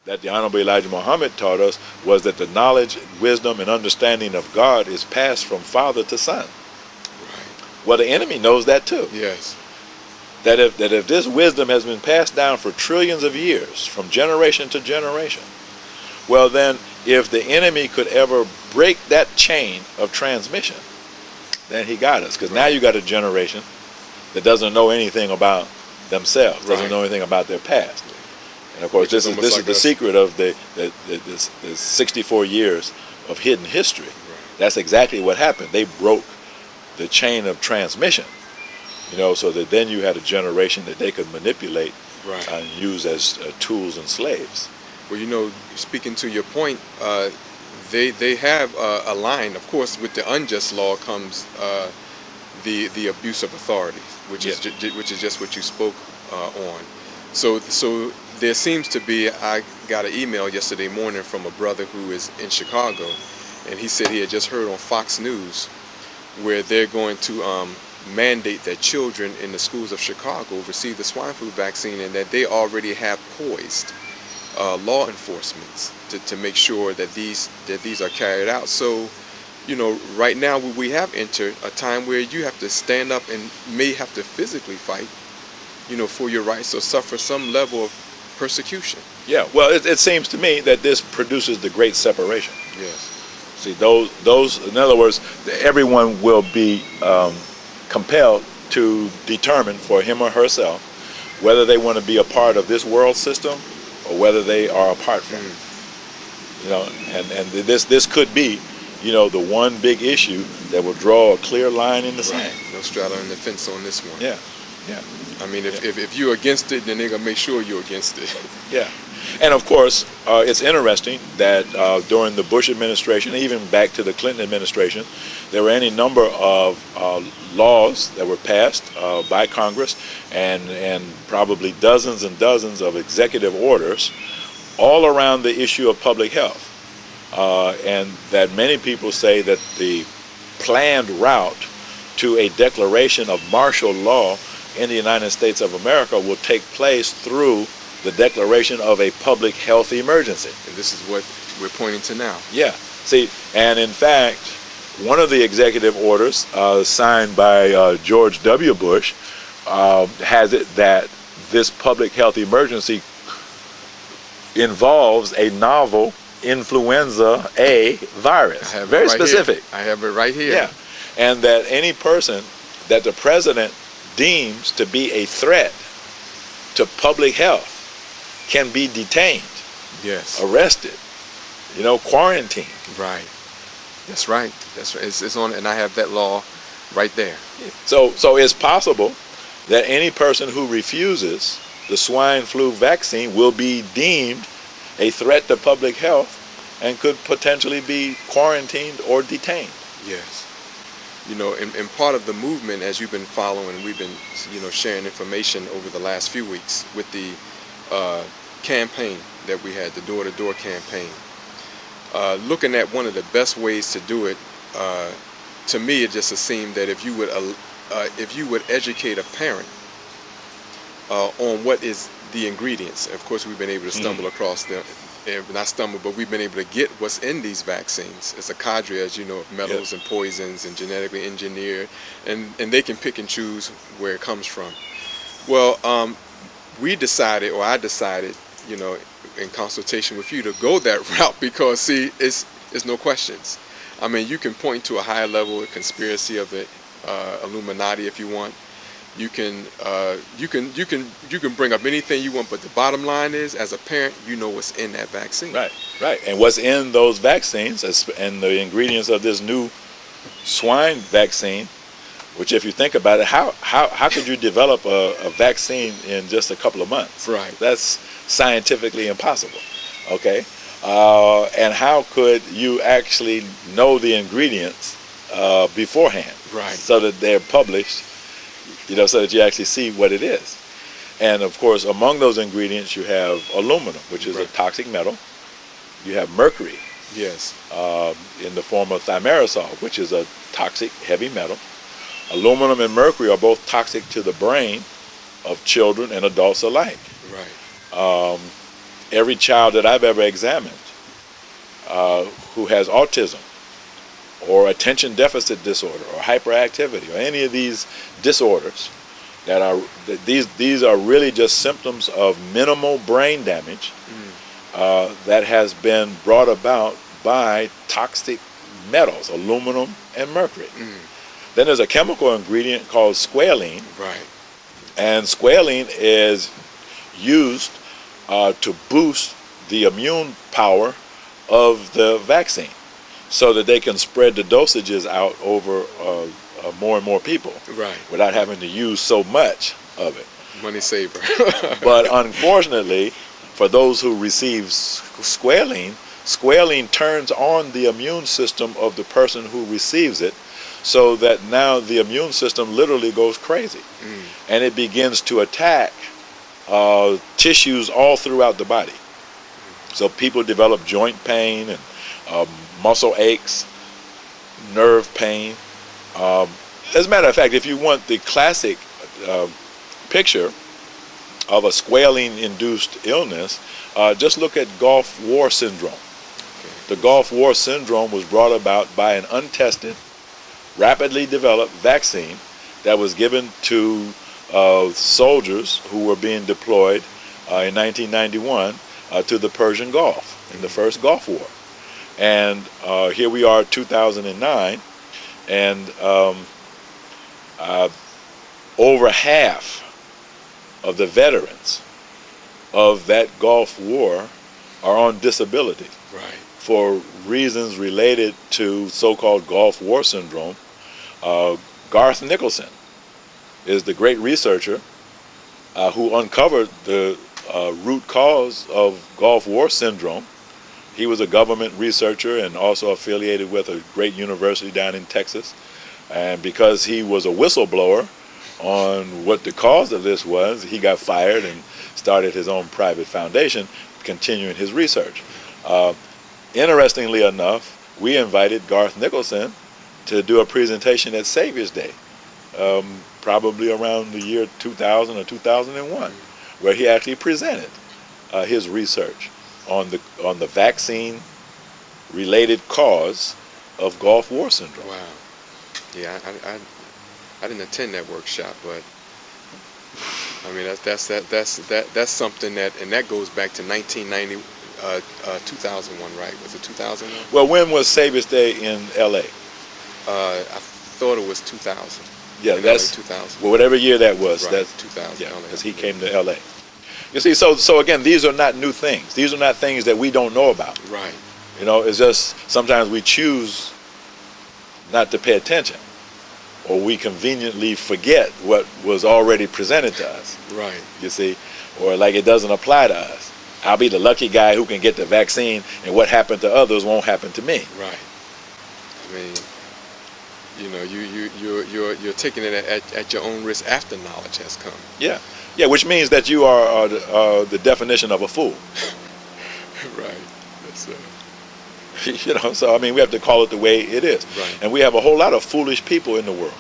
that the Honorable Elijah Muhammad taught us was that the knowledge, wisdom, and understanding of God is passed from father to son. Right. Well, the enemy knows that too. Yes. That if this wisdom has been passed down for trillions of years, from generation to generation, well then, if the enemy could ever break that chain of transmission, then he got us. Because now you got a generation that doesn't know anything about themselves, doesn't know anything about their past. And of course, this is the secret of the 64 years of hidden history. Right. That's exactly what happened. They broke the chain of transmission, so that then you had a generation that they could manipulate and use as tools and slaves. Well, speaking to your point, they have a line. Of course, with the unjust law comes the abuse of authority, which is just what you spoke on. So there seems to be. I got an email yesterday morning from a brother who is in Chicago, and he said he had just heard on Fox News where they're going to mandate that children in the schools of Chicago receive the swine flu vaccine, and that they already have poised law enforcement to make sure that these are carried out. So, right now we have entered a time where you have to stand up and may have to physically fight, for your rights, or suffer some level of persecution. Yeah, well, it seems to me that this produces the great separation. Yes. See, those, in other words, everyone will be compelled to determine for him or herself whether they want to be a part of this world system or whether they are apart from it. And this could be, the one big issue that will draw a clear line in the sand. No straddling the fence on this one. Yeah. I mean, if you're against it, then they're going to make sure you're against it. Yeah. And of course, it's interesting that during the Bush administration, even back to the Clinton administration, there were any number of laws that were passed by Congress and probably dozens and dozens of executive orders all around the issue of public health. And that many people say that the planned route to a declaration of martial law in the United States of America will take place through the declaration of a public health emergency. And this is what we're pointing to now. Yeah. See, and in fact, one of the executive orders signed by George W. Bush has it that this public health emergency involves a novel influenza A virus. Very specific. I have it right here. Yeah. And that any person that the president deems to be a threat to public health can be detained, arrested, quarantined. Right. That's right. It's on, and I have that law right there. So it's possible that any person who refuses the swine flu vaccine will be deemed a threat to public health and could potentially be quarantined or detained. Yes. And part of the movement, as you've been following, we've been, sharing information over the last few weeks with the campaign that we had, the door-to-door campaign. Looking at one of the best ways to do it, to me, it just seemed that if you would educate a parent on what is the ingredients. Of course, we've been able to stumble across them. Not stumble, but we've been able to get what's in these vaccines. It's a cadre, as you know, of metals and poisons and genetically engineered, and they can pick and choose where it comes from. Well, I decided, in consultation with you, to go that route because, see, it's no questions. I mean, you can point to a high level of conspiracy of the Illuminati if you want. You can bring up anything you want, but the bottom line is, as a parent, you know what's in that vaccine. Right. And what's in those vaccines and the ingredients of this new swine vaccine, which, if you think about it, how could you develop a vaccine in just a couple of months? Right. That's scientifically impossible. Okay. And how could you actually know the ingredients beforehand? Right. So that they're published. So that you actually see what it is. And of course, among those ingredients, you have aluminum, which is a toxic metal. You have mercury, in the form of thimerosal, which is a toxic heavy metal. Aluminum and mercury are both toxic to the brain of children and adults alike. Right. every child that I've ever examined who has autism or attention deficit disorder or hyperactivity or any of these disorders these are really just symptoms of minimal brain damage that has been brought about by toxic metals, aluminum and mercury. Then there's a chemical ingredient called squalene. Right. And squalene is used to boost the immune power of the vaccine so that they can spread the dosages out over more and more people, right, without having to use so much of it. Money saver. But unfortunately, for those who receive squalene turns on the immune system of the person who receives it, so that now the immune system literally goes crazy. And it begins to attack tissues all throughout the body. So people develop joint pain and muscle aches, nerve pain. As a matter of fact, if you want the classic picture of a squalene-induced illness, just look at Gulf War syndrome. The Gulf War syndrome was brought about by an untested, rapidly developed vaccine that was given to soldiers who were being deployed in 1991 to the Persian Gulf in the first Gulf War. And here we are, 2009, and over half of the veterans of that Gulf War are on disability, right, for reasons related to so-called Gulf War syndrome. Garth Nicholson is the great researcher who uncovered the root cause of Gulf War syndrome. He was a government researcher and also affiliated with a great university down in Texas. And because he was a whistleblower on what the cause of this was, he got fired and started his own private foundation, continuing his research. Interestingly enough, we invited Garth Nicholson to do a presentation at Savior's Day, probably around the year 2000 or 2001, where he actually presented his research on the vaccine-related cause of Gulf War syndrome. Wow. Yeah, I didn't attend that workshop, but I mean that's something that goes back to 1990, 2001, right? Was it 2001? Well, when was Savior's Day in L.A.? I thought it was 2000. Yeah, that's 2000. Well, whatever year that was. Right, that's 2000. Yeah, because he came to L.A. You see, so again, these are not new things. These are not things that we don't know about. Right. You know, it's just sometimes we choose not to pay attention, or we conveniently forget what was already presented to us. Right. You see, or like it doesn't apply to us. I'll be the lucky guy who can get the vaccine, and what happened to others won't happen to me. Right. I mean, you know, you're taking it at your own risk after knowledge has come. Yeah. Yeah, which means that you are the definition of a fool. Right. That's You know, so I mean, we have to call it the way it is. Right. And we have a whole lot of foolish people in the world.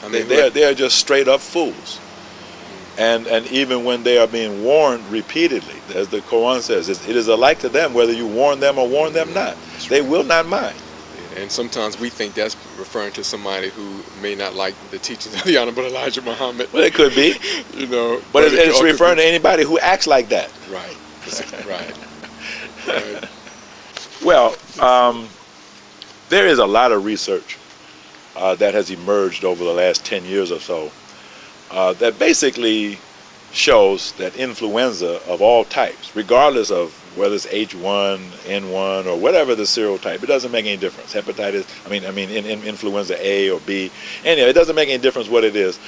I mean, they are just straight up fools. And even when they are being warned repeatedly, as the Quran says, it is alike to them whether you warn them or warn them not. They will not mind. And sometimes we think that's referring to somebody who may not like the teachings of the Honorable Elijah Muhammad. Well, it could be. You know, but it's referring to anybody who acts like that. Right. Right. Right. Well, there is a lot of research that has emerged over the last 10 years or so that basically shows that influenza of all types, regardless of whether it's H1, N1, or whatever the serotype, it doesn't make any difference. Hepatitis, influenza A or B, anyway, it doesn't make any difference what it is.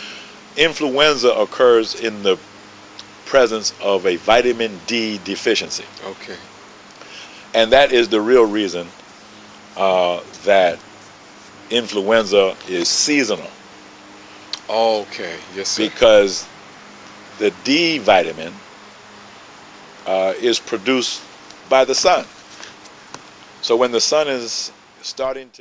Influenza occurs in the presence of a vitamin D deficiency. Okay. And that is the real reason that influenza is seasonal. Okay, yes, sir. Because the D vitamin is produced by the sun. So when the sun is starting to